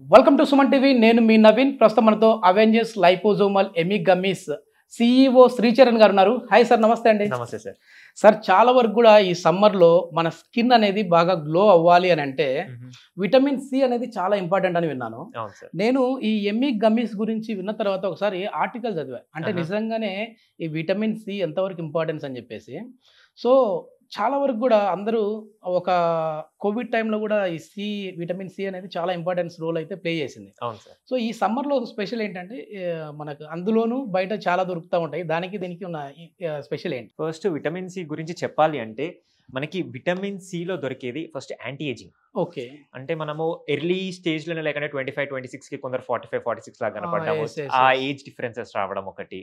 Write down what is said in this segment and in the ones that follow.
Welcome to Suman TV. నేను మీ నవీన్. ప్రస్తుతం మనతో అవెంజర్స్ లైపోజోమల్ ఎమి గమ్మీస్ సిఇఓ శ్రీచరణ్ గారు ఉన్నారు. హాయ్ సార్, నమస్తే అండి. నమస్తే సార్. సార్, చాలా వరకు కూడా ఈ సమ్మర్లో మన స్కిన్ అనేది బాగా గ్లో అవ్వాలి అని అంటే విటమిన్ సి అనేది చాలా ఇంపార్టెంట్ అని విన్నాను. అవును సార్. నేను ఈ ఎమి గమ్మీస్ గురించి విన్న తర్వాత ఒకసారి ఆర్టికల్ చదివా. అంటే నిజంగానే ఈ విటమిన్ సి ఎంతవరకు ఇంపార్టెన్స్ అని చెప్పేసి. సో చాలా వరకు కూడా అందరూ ఒక కోవిడ్ టైంలో కూడా ఈ విటమిన్ సి అనేది చాలా ఇంపార్టెన్స్ రోల్ అయితే ప్లే చేసింది. అవును సార్. సో ఈ సమ్మర్లో స్పెషల్ ఏంటంటే మనకు అందులోనూ బయట చాలా దొరుకుతూ ఉంటాయి. దీనికి ఉన్న స్పెషల్ ఏంటి? ఫస్ట్ విటమిన్ సి గురించి చెప్పాలి అంటే మనకి విటమిన్ సిలో దొరికేది ఫస్ట్ యాంటీ ఏజింగ్. ఓకే. అంటే మనము ఎర్లీ స్టేజ్లోనే లేకుంటే 25-26కి కొందరు 45-46 లాగా కనపడ్డాము. ఆ ఏజ్ డిఫరెన్సెస్ రావడం ఒకటి.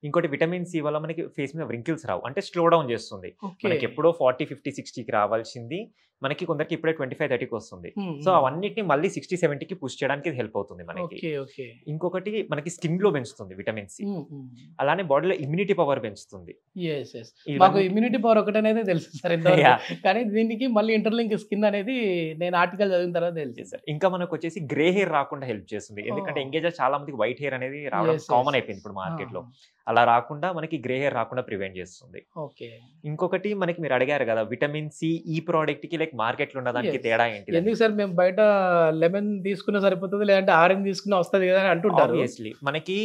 ఇంకోటి విటమిన్ సి వల్ల మనకి ఫేస్ మీద వ్రింకిల్స్ రావు, అంటే స్లో డౌన్ చేస్తుంది. మనకి ఎప్పుడో 40-50-60కి రావాల్సింది మనకి కొందరికి ఇప్పుడే 25-30కి వస్తుంది. సో అవన్నిటిని మళ్ళీ 60-70కి పుష్ చేయడానికి హెల్ప్ అవుతుంది మనకి. ఇంకొకటి మనకి స్కిన్ గ్లో పెంచుతుంది విటమిన్ సి. అలానే బాడీలో ఇమ్యూనిటీ పవర్ పెంచుతుంది. మాకు ఇమ్యూనిటీ పవర్ ఒకటి అనేది తెలుసు సార్, కానీ దీనికి మళ్ళీ ఇంటర్లింక్ స్కిన్ అనేది నేను ఆర్టికల్ చదివిన తర్వాత తెలుసు సార్. ఇంకా మనకు వచ్చేసి గ్రే హెయిర్ రాకుండా హెల్ప్ చేస్తుంది. ఎందుకంటే ఎంగేజ్ చాలా మందికి వైట్ హెయిర్ అనేది రావడం కామన్ అయిపోయింది ఇప్పుడు మార్కెట్ లో. అలా రాకుండా మనకి గ్రే హెయిర్ రాకుండా ప్రివెంట్ చేస్తుంది. ఇంకొకటి మనకి మీరు అడిగారు కదా విటమిన్ సి ఈ ప్రోడక్ట్ కి లైక్ మార్కెట్ లో ఉన్న దానికి తేడా ఏంటి? ఎందుకు సార్ మేము బయట లెమన్ తీసుకున్నా సరిపోతుంది, లేదంటే ఆరెంజ్ తీసుకున్నా వస్తుంది కదా అంటుంటారు. ఆబ్వియస్లీ మనకి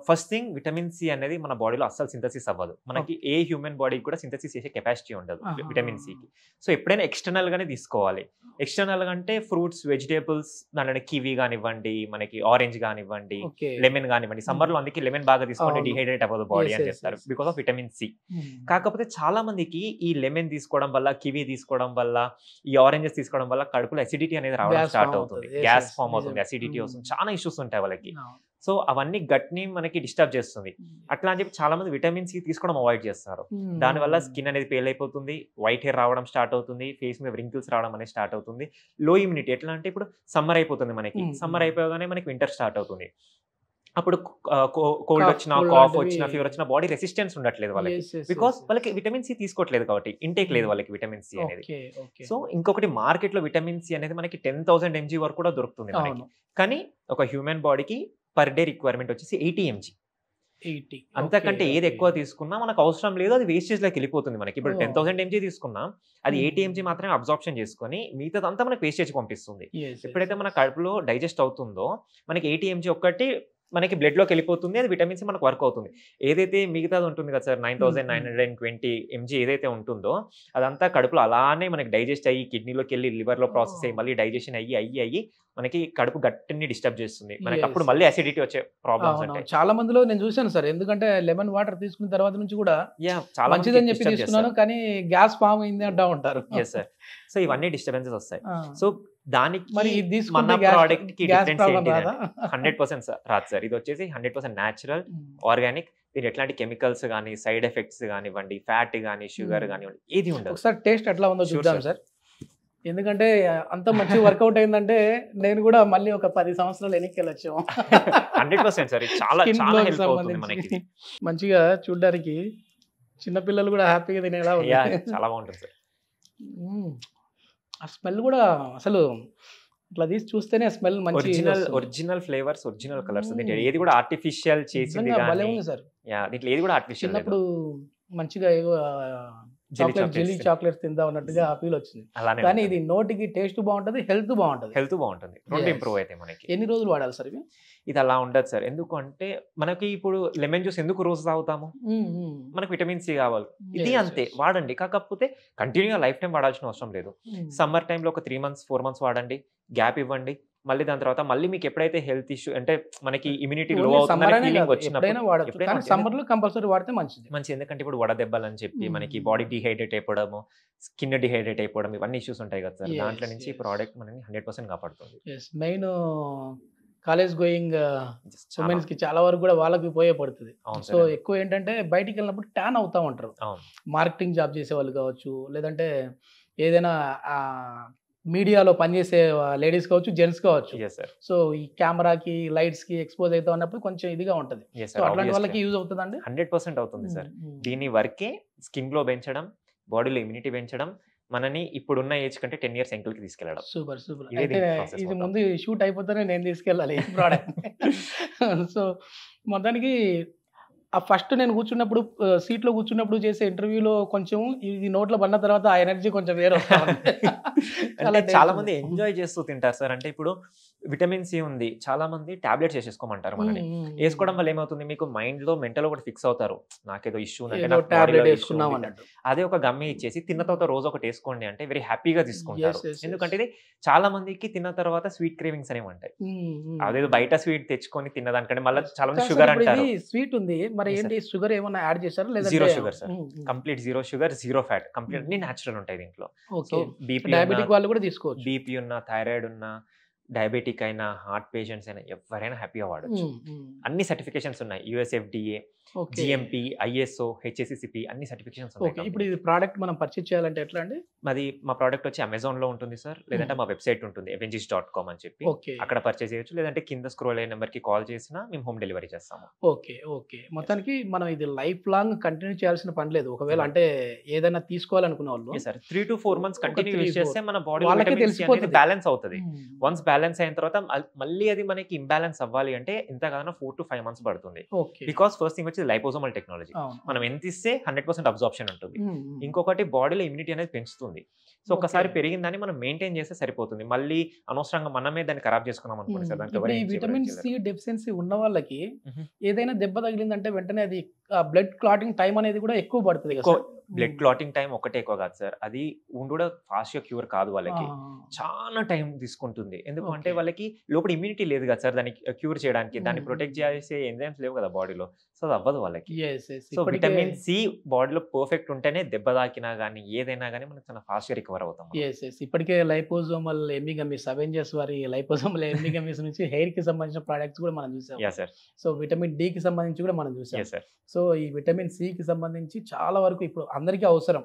ఫస్ట్ థింగ్ విటమిన్ సి అనేది మన బాడీలో అస్సలు సింథసిస్ అవ్వదు. మనకి ఏ హ్యూమన్ బాడీకి కూడా సింథసిస్ చేసే కెపాసిటీ ఉండదు విటమిన్ సికి. సో ఎప్పుడైనా ఎక్స్టర్నల్ గానే తీసుకోవాలి. ఎక్స్టర్నల్ గా అంటే ఫ్రూట్స్, వెజిటేబుల్స్, దాంట్లో కివీ కానివ్వండి, మనకి ఆరెంజ్ కానివ్వండి, లెమన్ కానివ్వండి. సమ్మర్ లో అందుకే లెమన్ బాగా తీసుకోండి, డిహైడ్రేట్ అవ్వదు బాడీ అని చెప్తారు బికాస్ ఆఫ్ విటమిన్ సి. కాకపోతే చాలా మందికి ఈ లెమన్ తీసుకోవడం వల్ల, కివీ తీసుకోవడం వల్ల, ఈ ఆరెంజెస్ తీసుకోవడం వల్ల కడుపులో అసిడిటీ అనేది రావడం స్టార్ట్ అవుతుంది, గ్యాస్ ఫామ్ అవుతుంది, అసిడిటీ వస్తుంది, చాలా ఇష్యూస్ ఉంటాయి వాళ్ళకి. సో అవన్నీ గట్ ని మనకి డిస్టర్బ్ చేస్తుంది. అట్లా అని చెప్పి చాలా మంది విటమిన్ సి తీసుకోవడం అవాయిడ్ చేస్తారు. దానివల్ల స్కిన్ అనేది పేల్ అయిపోతుంది, వైట్ హెయిర్ రావడం స్టార్ట్ అవుతుంది, ఫేస్ మీద వ్రింకిల్స్ రావడం అనేది స్టార్ట్ అవుతుంది. లో ఇమ్యూనిటీ ఎట్లా అంటే ఇప్పుడు సమ్మర్ అయిపోతుంది మనకి, సమ్మర్ అయిపోగానే మనకి వింటర్ స్టార్ట్ అవుతుంది. అప్పుడు కోల్డ్ వచ్చినా, కాఫ్ వచ్చినా, ఫీవర్ వచ్చినా బాడీ రెసిస్టెన్స్ ఉండట్లేదు వాళ్ళకి, బికాస్ వాళ్ళకి విటమిన్ సి తీసుకోవట్లేదు కాబట్టి, ఇంటేక్ లేదు వాళ్ళకి విటమిన్ సి అనేది. సో ఇంకొకటి మార్కెట్ లో విటమిన్ సి అనేది మనకి 10,000 mg వరకు కూడా దొరుకుతుంది మనకి. కానీ ఒక హ్యూమన్ బాడీకి పర్ డే రిక్వైర్మెంట్ వచ్చేసి 80 mg. అంతకంటే ఏది ఎక్కువ తీసుకున్నా మనకు అవసరం లేదు, అది వేస్టేజ్ లోకి వెళ్ళిపోతుంది మనకి. ఇప్పుడు 10,000 mg తీసుకున్నాం, అది 80 mg మాత్రమే అబ్జార్ప్షన్ చేసుకుని మిగతాదంతా మనకి వేస్టేజ్ పంపిస్తుంది. ఎప్పుడైతే మన కడుపులో డైజెస్ట్ అవుతుందో మనకి 80 mg ఒక్కటి మనకి బ్లడ్ లోకి వెళ్ళిపోతుంది, అది విటమిన్ సి మనకు వర్క్ అవుతుంది. ఏదైతే మిగతాది ఉంటుంది కదా సార్ 9,920 mg ఏదైతే ఉంటుందో అదంతా కడుపులో అలానే మనకి డైజెస్ట్ అయ్యి కిడ్నీలోకి వెళ్ళి లివర్ లో ప్రాసెస్ అయ్యి మళ్ళీ డైజెషన్ అయ్యి మనకి కడుపు గట్టిని డిస్టర్బ్ చేస్తుంది. మనకి అప్పుడు మళ్ళీ అసిడిటీ వచ్చే ప్రాబ్లమ్స్ ఉంటాయి. చాలా మందిలో నేను చూసాను సార్, ఎందుకంటే లెమన్ వాటర్ తీసుకున్న తర్వాత నుంచి కూడా చాలా మంచిదని చెప్పి తీసుకున్నాను, కానీ గ్యాస్ ఫామ్ అయింది అంటా ఉంటారు. సార్, సో ఇవన్నీ డిస్టర్బెన్సెస్ వస్తాయి. సో దానికి మరి మన ప్రోడక్ట్ కి డిఫరెన్స్ ఏంటి? 100% రాదు సార్. ఇది వచ్చేసి 100% న్యాచురల్, ఆర్గానిక్. దీని ఎట్లాంటి కెమికల్స్ కానీ, సైడ్ ఎఫెక్ట్స్ కానివ్వండి, ఫ్యాట్ కానీ, షుగర్ కానివ్వండి, ఏది ఉండదు. ఒకసారి టేస్ట్ ఎట్లా ఉందో చూద్దాం సార్. ఎందుకంటే అంత మంచి వర్కౌట్ అయిందంటే నేను కూడా మళ్ళీ ఒక 10 సంవత్సరాలు వెనక్కి వెళ్ళొచ్చు. 100% సార్, చాలా హెల్ప్ అవుతుంది మనకి. మంచిగా చూడడానికి చిన్నపిల్లలు కూడా హ్యాపీగా తినేలా ఉంది. చాలా బాగుంటుంది సార్. ఆ స్మెల్ కూడా అసలు ఇట్లా తీసి చూస్తేనే స్మెల్ మంచి ఒరిజినల్ ఫ్లేవర్స్, ఒరిజినల్ కలర్స్. ఏది కూడా ఆర్టిఫిషియల్ చేసింది సార్. దీంట్లో ఏది కూడా ఆర్టిఫిషియల్. చిన్నప్పుడు మంచిగా ఏవో జెల్లీ చాక్లెట్స్ తిందా ఉన్నట్టుగా ఆ ఫీల్ వచ్చింది. కానీ ఇది నోటికి టేస్ట్ బాగుంటది, హెల్త్ బాగుంటది, రెండు ఇంప్రూవ్ అవుతాయి మనకి. ఎన్ని రోజులు వాడాలి సార్ ఇవి? ఇది అలా ఉండదు సార్. ఎందుకు అంటే మనకి ఇప్పుడు లెమన్ జ్యూస్ ఎందుకు రోజు తాగుతాము? మనకి విటమిన్ సి కావాలి. ఇది అంతే, వాడండి. కాకపోతే కంటిన్యూగా లైఫ్ టైం వాడాల్సిన అవసరం లేదు. సమ్మర్ టైంలో ఒక 3 months 4 months వాడండి, గ్యాప్ ఇవ్వండి. మళ్ళీ దాని తర్వాత మళ్ళీ మీకు ఎప్పుడైతే హెల్త్ ఇష్యూ అంటే మనకి ఇమ్యూనిటీ లో అవుతుంది వచ్చినప్పుడు సమ్మర్ లో కంపల్సరీ వాడితే మంచిది. ఎందుకంటే ఇప్పుడు వడదెబ్బలు అని చెప్పి మనకి బాడీ డిహైడ్రేట్ అయిపోవడము, స్కిన్ డిహైడ్రేట్ అయిపోవడం, ఇవన్నీ ఇష్యూస్ ఉంటాయి కదా సార్. దాంట్లో నుంచి ఈ ప్రోడక్ట్ మనకి 100% కాపాడుతుంది. మెయిన్ కాలేజ్ గోయింగ్ ఉమెన్స్ కి చాలా వరకు కూడా వాళ్ళకి ఉపయోగపడుతుంది. సో ఎక్కువ ఏంటంటే బయటికి వెళ్ళినప్పుడు ట్యాన్ అవుతా ఉంటారు. మార్కెటింగ్ జాబ్ చేసే వాళ్ళు కావచ్చు, లేదంటే ఏదైనా మీడియాలో పనిచేసే లేడీస్ కావచ్చు, జెంట్స్ కావచ్చు. సో ఈ కెమెరాకి, లైట్స్ కి ఎక్స్పోజ్ అవుతా ఉన్నప్పుడు కొంచెం ఇదిగా ఉంటుంది. అట్లాంటి వాళ్ళకి యూజ్ అవుతుంది అండి. 100% అవుతుంది సార్. దీని వర్కే స్కిన్ గ్లో పెంచడం, బాడీలో ఇమ్యూనిటీ పెంచడం, మనని ఇప్పుడున్న ఏజ్ కంటే 10 ఇయర్స్ ఎంకిల్కి తీసుకెళ్ళడం. Super super. ఇదే అయితే దీని ప్రాసెస్ ఇది మొత్తం. ముందు షూట్ అయిపోతేనే నేను తీసుకెళ్ళాలి ఈ ప్రోడక్ట్. సో మొత్తానికి ఆ ఫస్ట్ నేను కూర్చున్నప్పుడు సీట్లో కూర్చున్నప్పుడు చేసే ఇంటర్వ్యూలో కొంచెం ఇది నోట్లో పడిన తర్వాత ఆ ఎనర్జీ కొంచెం వేరే వస్తా ఉంది. అంటే చాలా మంది ఎంజాయ్ చేస్తూ తింటారు సార్. అంటే ఇప్పుడు విటమిన్ సి ఉంది, చాలా మంది టాబ్లెట్స్ వేసేసుకోమంటారు మనని. వేసుకోవడం వల్ల ఏమవుతుంది, మీకు మైండ్ లో మెంటల్ ఒకటి ఫిక్స్ అవుతారు, నాకేదో ఇష్యూ ఉందంటే నాకు టాబ్లెట్ బాడీలో issue వేసుకున్నాం ఉంది. అన్నట్టు. అదే ఒక గమ్మి ఇచ్చేసి తిన్న తర్వాత రోజు ఒకటి వేసుకోండి అంటే వెరీ హ్యాపీగా తీసుకుంటారు. Yes, yes, yes. ఎందుకంటే ఇది చాలా మందికి తిన్న తర్వాత స్వీట్ క్రేవింగ్స్ అనేవి ఉంటాయి. అదేదో బయట స్వీట్ తెచ్చుకొని తిన్నదానికంటే మళ్ళీ చాలా మంది షుగర్ అంటారు. స్వీట్ ఉంది మరి Yes, ఏంటి, షుగర్ ఏమన్నా యాడ్ చేశారా లేదా? Zero sugar sir, complete zero sugar, zero fat, complete అన్ని న్యాచురల్ ఉంటాయి దీంట్లో. సో బీపీ డయాబెటిక్ వాళ్ళు కూడా తీసుకోవచ్చు. బీపీ ఉన్న, థైరాయిడ్ ఉన్న, డయాబెటిక్ అయినా, హార్ట్ పేషెంట్స్ అయినా ఎవరైనా హ్యాపీగా వాడచ్చు. అన్ని సర్టిఫికేషన్స్ ఉన్నాయి, యుఎస్ఎఫ్డిఏ, జిఎంపి, ఐఎస్ఓ, హెచ్ఎస్సిసిపి, అన్ని సర్టిఫికేషన్స్ ఓకే. ఉన్నాయి. ఇప్పుడు ఇది ప్రోడక్ట్ మనం పర్చేజ్ చేయాలంటే ఎట్లా అండి? మాది మా ప్రోడక్ట్ వచ్చి అమెజాన్ లో ఉంటుంది సార్, లేదంటే మా వెబ్సైట్ ఉంటుంది avengis.com అని చెప్పి, ఓకే అక్కడ పర్చేజ్ చేయొచ్చు. లేదంటే కింద స్క్రోల్ అయిన నెంబర్ కి కాల్ చేసినా మేము హోమ్ డెలివరీ చేస్తాము. Okay okay. మొత్తానికి మనం ఇది లైఫ్ లాంగ్ కంటిన్యూ చేయాల్సిన పని లేదు. ఒకవేళ అంటే ఏదైనా తీసుకోవాలనుకున్న వాళ్ళు sir 3 to 4 months continue 3, use చేస్తే మన బాడీ వాళ్ళకే తెలిసిపోతుంది. బ్యాలెన్స్ అవుతుంది. వన్స్ బ్యాలెన్స్ అయిన తర్వాత మళ్ళీ అది మనకి ఇంబ్యాలెన్స్ అవ్వాలి అంటే ఎంత కాదన్నా 4 to 5 months పడుతుంది. ఓకే. బికాస్ ఫస్ట్ థింగ్ వచ్చి లైపోజోమల్ టెక్నాలజీ, మనం ఎంత ఇస్తే 100% అబ్జార్ప్షన్ ఉంటుంది. ఇంకొకటి బాడీలో ఇమ్యూనిటీ అనేది పెంచుతుంది. సో ఒకసారి పెరిగిందని మనం మెయింటైన్ చేస్తే సరిపోతుంది. మళ్ళీ అనవసరంగా మనమే దాన్ని ఖరాబ్ చేసుకున్నాం అనుకోండి సార్, దానికి ఇప్పుడు ఈ విటమిన్ సి డెఫిషియన్సీ ఉన్న వాళ్ళకి ఏదైనా దెబ్బ తగిలిందంటే వెంటనే అది బ్లడ్ క్లాటింగ్ టైం అనేది కూడా ఎక్కువ పడుతుంది కదా సార్? బ్లడ్ క్లాటింగ్ టైం ఒకటే ఎక్కువ కాదు సార్, అది ఉండి కూడా ఫాస్ట్ గా క్యూర్ కాదు, వాళ్ళకి చాలా టైం తీసుకుంటుంది. ఎందుకంటే వాళ్ళకి లోపల ఇమ్యూనిటీ లేదు కదా సార్ దాన్ని క్యూర్ చేయడానికి, దాన్ని ప్రొటెక్ట్ చేసే ఎంజైమ్స్ లేవు కదా బాడీలో, సో అది అవ్వదు వాళ్ళకి. సో విటమిన్ సి బాడీలో పర్ఫెక్ట్ ఉంటేనే దెబ్బ తాకినా కానీ ఏదైనా కానీ మనకి చాలా ఫాస్ట్ గా రికవర్ అవుతాం. ఇప్పటికే లైపోజోమల్ ఎమిగమిస్, అవెంజర్స్ వారి లైపోజోమల్ ఎమిగమిస్ నుంచి హెయిర్ కి సంబంధించిన ప్రొడక్ట్స్ కూడా మనం చూసాం. సో విటమిన్ డి కి సంబంధించి కూడా మనం చూసాం. సో ఈ విటమిన్ సి కి సంబంధించి చాలా వరకు ఇప్పుడు అందరికీ అవసరం.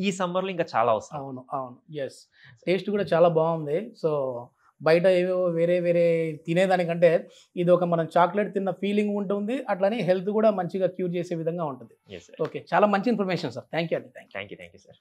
ఈ సమ్మర్ లో ఇంకా చాలా అవసరం. అవును అవును. ఎస్, టేస్ట్ కూడా చాలా బాగుంది. సో బయట ఏవో వేరే వేరే తినేదానికంటే ఇది ఒక మనం చాక్లెట్ తిన్న ఫీలింగ్ ఉంటుంది, అట్లనే హెల్త్ కూడా మంచిగా క్యూర్ చేసే విధంగా ఉంటుంది. ఓకే, చాలా మంచి ఇన్ఫర్మేషన్ సార్. థ్యాంక్ యూ అండి. Thank you sir.